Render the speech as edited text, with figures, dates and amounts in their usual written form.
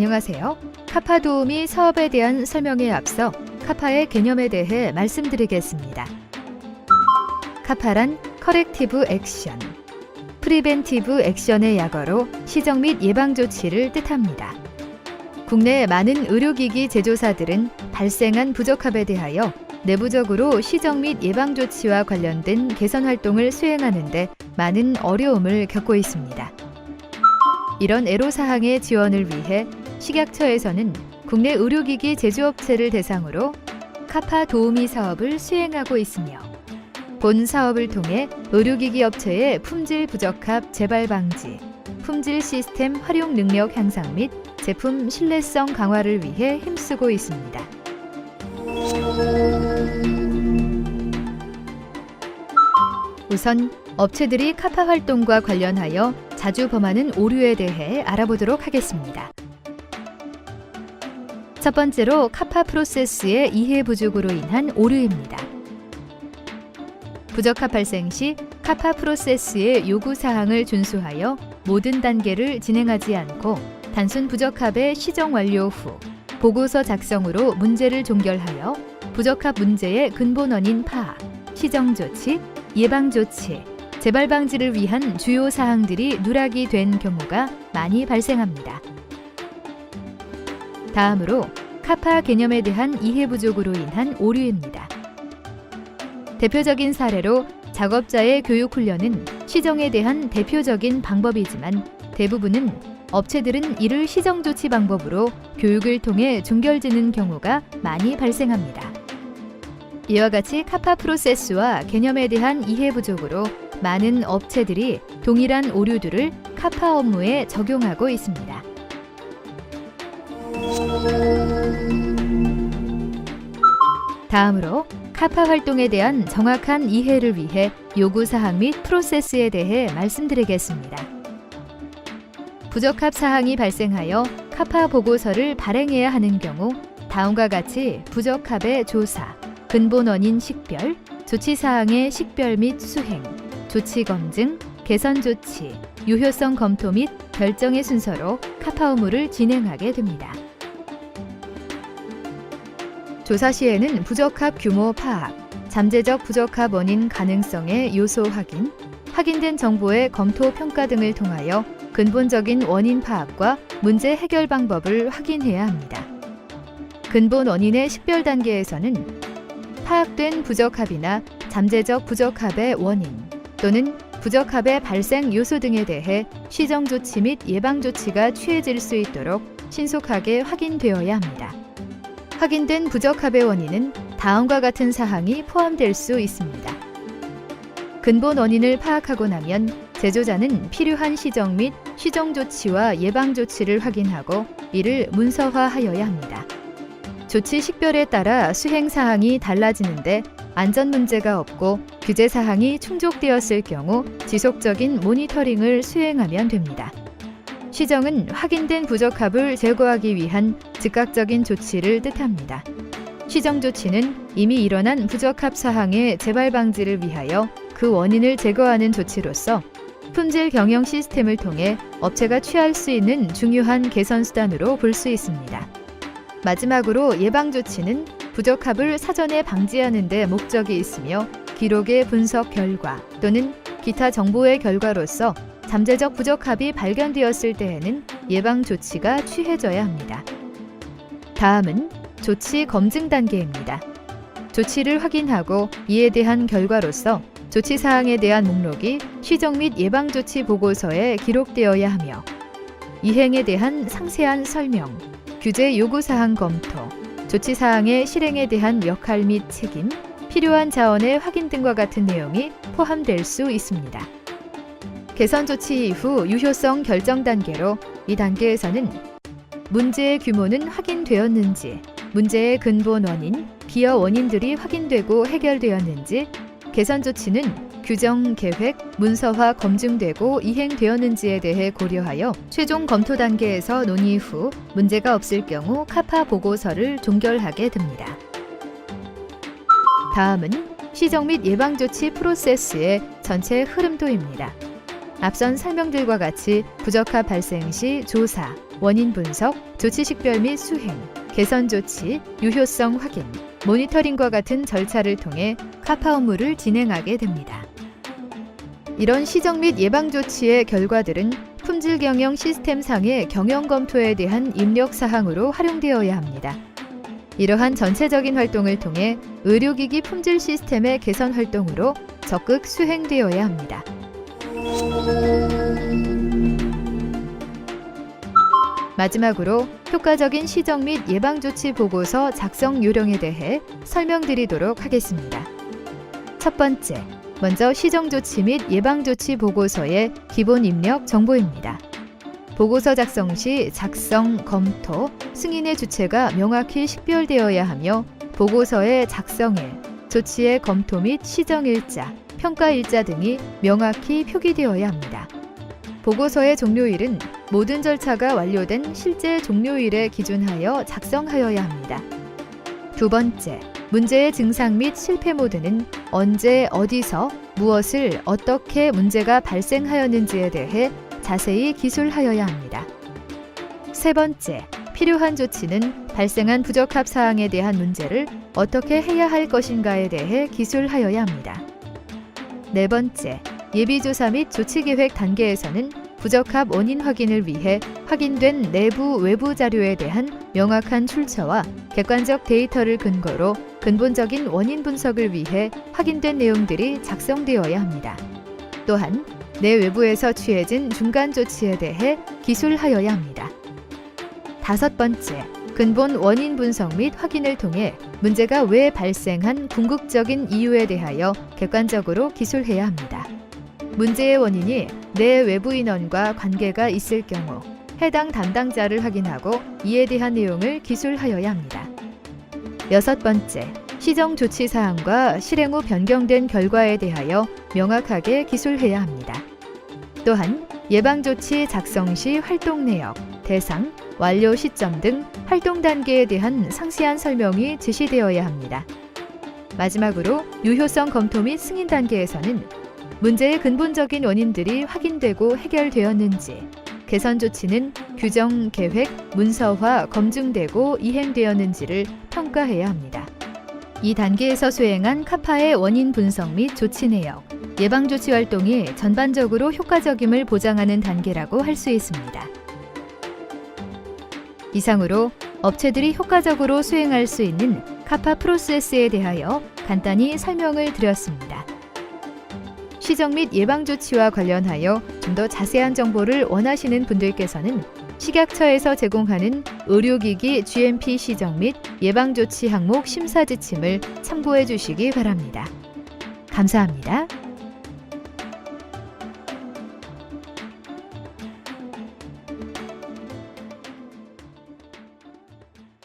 안녕하세요. 카파 도우미 사업에 대한 설명에 앞서 카파의 개념에 대해 말씀드리겠습니다. 카파란 커렉티브 액션, 프리벤티브 액션의 약어로 시정 및 예방 조치를 뜻합니다. 국내 많은 의료기기 제조사들은 발생한 부적합에 대하여 내부적으로 시정 및 예방 조치와 관련된 개선 활동을 수행하는 데 많은 어려움을 겪고 있습니다. 이런 애로사항의 지원을 위해 식약처에서는 국내 의료기기 제조업체를 대상으로 카파 도우미 사업을 수행하고 있으며 본 사업을 통해 의료기기 업체의 품질 부적합 재발 방지, 품질 시스템 활용 능력 향상 및 제품 신뢰성 강화를 위해 힘쓰고 있습니다. 우선 업체들이 카파 활동과 관련하여 자주 범하는 오류에 대해 알아보도록 하겠습니다. 첫 번째로 카파 프로세스의 이해 부족으로 인한 오류입니다. 부적합 발생 시 카파 프로세스의 요구사항을 준수하여 모든 단계를 진행하지 않고 단순 부적합의 시정 완료 후 보고서 작성으로 문제를 종결하여 부적합 문제의 근본 원인 파악, 시정 조치, 예방 조치, 재발 방지를 위한 주요 사항들이 누락이 된 경우가 많이 발생합니다. 다음으로 카파 개념에 대한 이해 부족으로 인한 오류입니다. 대표적인 사례로 작업자의 교육 훈련은 시정에 대한 대표적인 방법이지만 대부분은 업체들은 이를 시정 조치 방법으로 교육을 통해 종결지는 경우가 많이 발생합니다. 이와 같이 카파 프로세스와 개념에 대한 이해 부족으로 많은 업체들이 동일한 오류들을 카파 업무에 적용하고 있습니다. 다음으로 카파 활동에 대한 정확한 이해를 위해 요구사항 및 프로세스에 대해 말씀드리겠습니다. 부적합 사항이 발생하여 카파 보고서를 발행해야 하는 경우 다음과 같이 부적합의 조사, 근본 원인 식별, 조치사항의 식별 및 수행, 조치 검증, 개선 조치, 유효성 검토 및 결정의 순서로 카파 업무를 진행하게 됩니다. 조사 시에는 부적합 규모 파악, 잠재적 부적합 원인 가능성의 요소 확인, 확인된 정보의 검토 평가 등을 통하여 근본적인 원인 파악과 문제 해결 방법을 확인해야 합니다. 근본 원인의 식별 단계에서는 파악된 부적합이나 잠재적 부적합의 원인 또는 부적합의 발생 요소 등에 대해 시정 조치 및 예방 조치가 취해질 수 있도록 신속하게 확인되어야 합니다. 확인된 부적합의 원인은 다음과 같은 사항이 포함될 수 있습니다. 근본 원인을 파악하고 나면 제조자는 필요한 시정 및 시정 조치와 예방 조치를 확인하고 이를 문서화하여야 합니다. 조치 식별에 따라 수행 사항이 달라지는데 안전 문제가 없고 규제 사항이 충족되었을 경우 지속적인 모니터링을 수행하면 됩니다. 시정은 확인된 부적합을 제거하기 위한 즉각적인 조치를 뜻합니다. 시정 조치는 이미 일어난 부적합 사항의 재발 방지를 위하여 그 원인을 제거하는 조치로서 품질 경영 시스템을 통해 업체가 취할 수 있는 중요한 개선 수단으로 볼 수 있습니다. 마지막으로 예방 조치는 부적합을 사전에 방지하는 데 목적이 있으며 기록의 분석 결과 또는 기타 정보의 결과로서 잠재적 부적합이 발견되었을 때에는 예방 조치가 취해져야 합니다. 다음은 조치 검증 단계입니다. 조치를 확인하고 이에 대한 결과로서 조치 사항에 대한 목록이 시정 및 예방 조치 보고서에 기록되어야 하며 이행에 대한 상세한 설명, 규제 요구 사항 검토, 조치 사항의 실행에 대한 역할 및 책임, 필요한 자원의 확인 등과 같은 내용이 포함될 수 있습니다. 개선 조치 이후 유효성 결정 단계로 이 단계에서는 문제의 규모는 확인되었는지, 문제의 근본 원인, 기여 원인들이 확인되고 해결되었는지, 개선 조치는 규정, 계획, 문서화 검증되고 이행되었는지에 대해 고려하여 최종 검토 단계에서 논의 후 문제가 없을 경우 카파 보고서를 종결하게 됩니다. 다음은 시정 및 예방 조치 프로세스의 전체 흐름도입니다. 앞선 설명들과 같이 부적합 발생 시 조사, 원인 분석, 조치 식별 및 수행, 개선 조치, 유효성 확인, 모니터링과 같은 절차를 통해 카파 업무를 진행하게 됩니다. 이런 시정 및 예방 조치의 결과들은 품질 경영 시스템상의 경영 검토에 대한 입력 사항으로 활용되어야 합니다. 이러한 전체적인 활동을 통해 의료기기 품질 시스템의 개선 활동으로 적극 수행되어야 합니다. 마지막으로 효과적인 시정 및 예방조치 보고서 작성 요령에 대해 설명드리도록 하겠습니다. 첫 번째, 먼저 시정조치 및 예방조치 보고서의 기본 입력 정보입니다. 보고서 작성 시 작성, 검토, 승인의 주체가 명확히 식별되어야 하며 보고서의 작성일, 조치의 검토 및 시정일자, 평가일자 등이 명확히 표기되어야 합니다. 보고서의 종료일은 모든 절차가 완료된 실제 종료일에 기준하여 작성하여야 합니다. 두 번째, 문제의 증상 및 실패 모드는 언제, 어디서, 무엇을, 어떻게 문제가 발생하였는지에 대해 자세히 기술하여야 합니다. 세 번째, 필요한 조치는 발생한 부적합 사항에 대한 문제를 어떻게 해야 할 것인가에 대해 기술하여야 합니다. 네 번째, 예비조사 및 조치계획 단계에서는 부적합 원인 확인을 위해 확인된 내부, 외부 자료에 대한 명확한 출처와 객관적 데이터를 근거로 근본적인 원인 분석을 위해 확인된 내용들이 작성되어야 합니다. 또한 내외부에서 취해진 중간 조치에 대해 기술하여야 합니다. 다섯 번째, 근본 원인 분석 및 확인을 통해 문제가 왜 발생한 궁극적인 이유에 대하여 객관적으로 기술해야 합니다. 문제의 원인이 내 외부 인원과 관계가 있을 경우 해당 담당자를 확인하고 이에 대한 내용을 기술하여야 합니다. 여섯 번째, 시정 조치 사항과 실행 후 변경된 결과에 대하여 명확하게 기술해야 합니다. 또한 예방조치 작성 시 활동 내역, 대상, 완료 시점 등 활동 단계에 대한 상세한 설명이 제시되어야 합니다. 마지막으로 유효성 검토 및 승인 단계에서는 문제의 근본적인 원인들이 확인되고 해결되었는지, 개선 조치는 규정, 계획, 문서화, 검증되고 이행되었는지를 평가해야 합니다. 이 단계에서 수행한 카파의 원인 분석 및 조치 내역, 예방조치 활동이 전반적으로 효과적임을 보장하는 단계라고 할 수 있습니다. 이상으로 업체들이 효과적으로 수행할 수 있는 카파 프로세스에 대하여 간단히 설명을 드렸습니다. 시정 및 예방조치와 관련하여 좀 더 자세한 정보를 원하시는 분들께서는 식약처에서 제공하는 의료기기 GMP 시정 및 예방조치 항목 심사 지침을 참고해 주시기 바랍니다. 감사합니다.